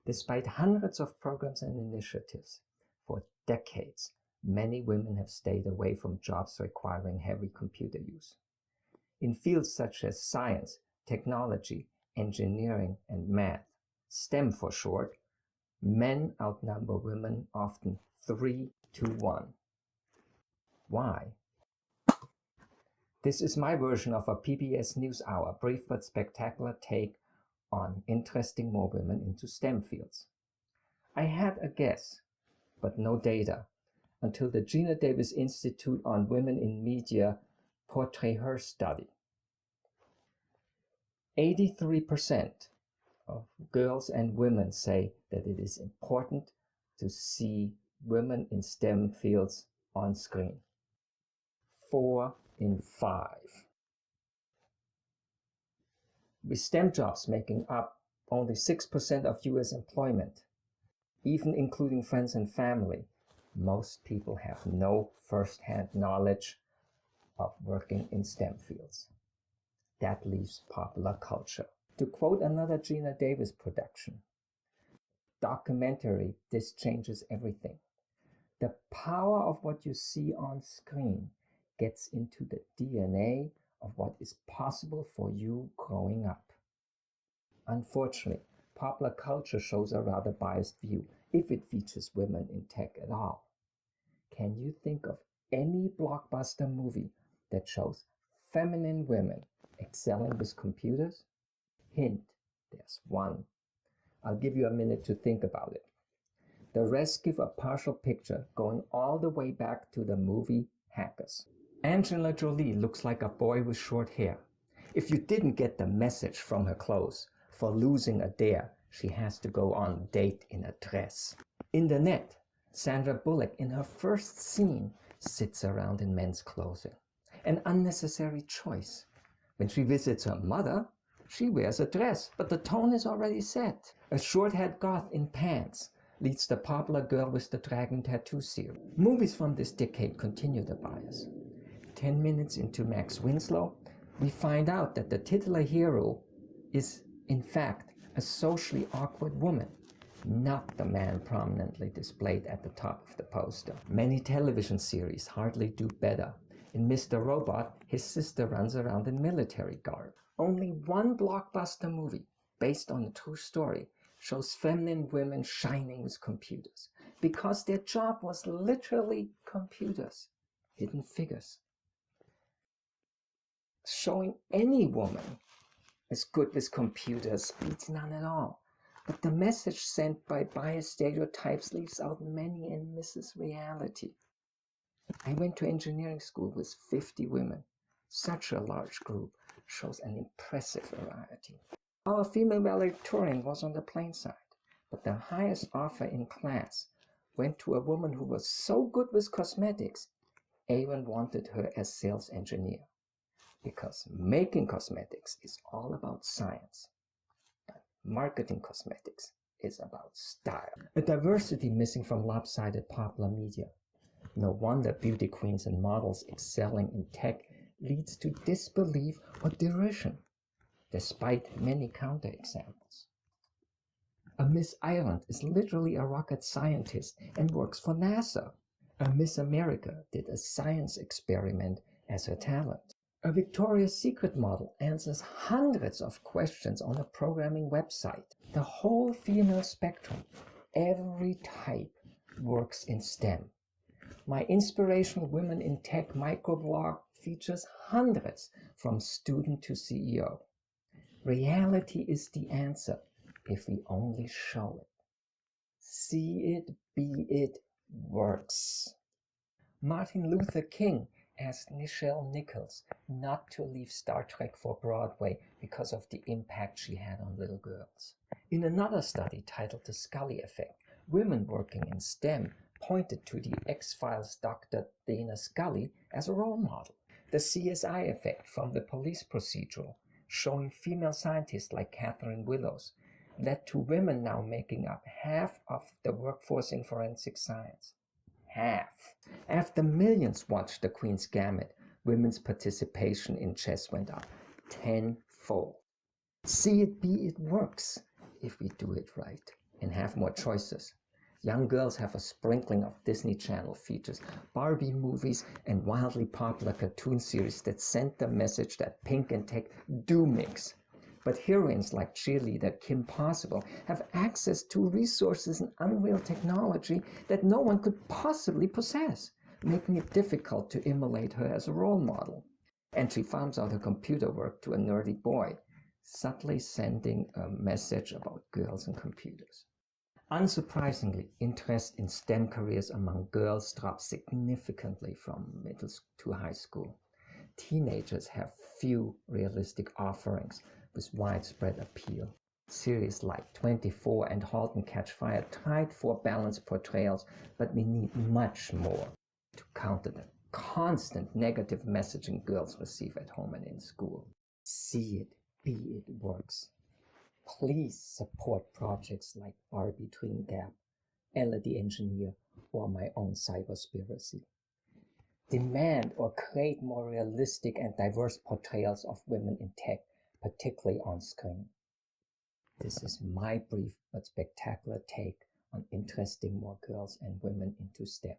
Despite hundreds of programs and initiatives, for decades, many women have stayed away from jobs requiring heavy computer use. In fields such as science, technology, engineering, and math, STEM for short, men outnumber women often 3-1. Why? This is my version of a PBS Newshour, brief but spectacular take on interesting more women into STEM fields. I had a guess, but no data, until the Geena Davis Institute on Women in Media portrayed her study. 83% of girls and women say that it is important to see women in STEM fields on screen. 4 in 5. With STEM jobs making up only 6% of US employment, even including friends and family, most people have no first-hand knowledge of working in STEM fields. That leaves popular culture. To quote another Geena Davis production, documentary, "This changes everything." The power of what you see on screen gets into the DNA of what is possible for you growing up. Unfortunately, popular culture shows a rather biased view, if it features women in tech at all. Can you think of any blockbuster movie that shows feminine women excelling with computers? Hint, there's one. I'll give you a minute to think about it. The rest give a partial picture going all the way back to the movie Hackers. Angelina Jolie looks like a boy with short hair. If you didn't get the message from her clothes, for losing a dare, she has to go on a date in a dress. In the net, Sandra Bullock in her first scene sits around in men's clothing. An unnecessary choice. When she visits her mother, she wears a dress, but the tone is already set. A short-haired goth in pants leads the popular Girl with the Dragon Tattoo series. Movies from this decade continue the bias. 10 minutes into Max Winslow, we find out that the titular hero is, in fact, a socially awkward woman, not the man prominently displayed at the top of the poster. Many television series hardly do better. In Mr. Robot, his sister runs around in military garb. Only one blockbuster movie, based on a true story, shows feminine women shining with computers, because their job was literally computers, hidden figures. Showing any woman as good with computers beats none at all. But the message sent by biased stereotypes leaves out many and misses reality. I went to engineering school with 50 women. Such a large group shows an impressive variety. Our female valedictorian was on the plain side, but the highest offer in class went to a woman who was so good with cosmetics, Avon wanted her as sales engineer. Because making cosmetics is all about science, but marketing cosmetics is about style. A diversity missing from lopsided popular media. No wonder beauty queens and models excelling in tech leads to disbelief or derision, despite many counterexamples. A Miss Ireland is literally a rocket scientist and works for NASA. A Miss America did a science experiment as her talent. A Victoria's Secret model answers hundreds of questions on a programming website. The whole female spectrum, every type, works in STEM. My Inspirational Women in Tech microblog features hundreds from student to CEO. Reality is the answer if we only show it. See it, be it, works. Martin Luther King asked Nichelle Nichols not to leave Star Trek for Broadway because of the impact she had on little girls. In another study titled The Scully Effect, women working in STEM pointed to the X-Files Dr. Dana Scully as a role model. The CSI Effect from the police procedural, showing female scientists like Catherine Willows, led to women now making up half of the workforce in forensic science. Half. After millions watched The Queen's Gambit, women's participation in chess went up tenfold. See it, be it, works if we do it right. and have more choices. Young girls have a sprinkling of Disney Channel features, Barbie movies, and wildly popular cartoon series that send the message that pink and tech do mix. But heroines like cheerleader Kim Possible have access to resources and unreal technology that no one could possibly possess, making it difficult to emulate her as a role model. And she farms out her computer work to a nerdy boy, subtly sending a message about girls and computers. Unsurprisingly, interest in STEM careers among girls drops significantly from middle to high school. Teenagers have few realistic offerings with widespread appeal. Series like 24 and Halt and Catch Fire tried for balanced portrayals, but we need much more to counter the constant negative messaging girls receive at home and in school. See it, be it works. Please support projects like Barbie Dream Gap, Ella the Engineer, or my own Cyberspiracy. Demand or create more realistic and diverse portrayals of women in tech, particularly on screen. This is my brief but spectacular take on interesting more girls and women into STEM.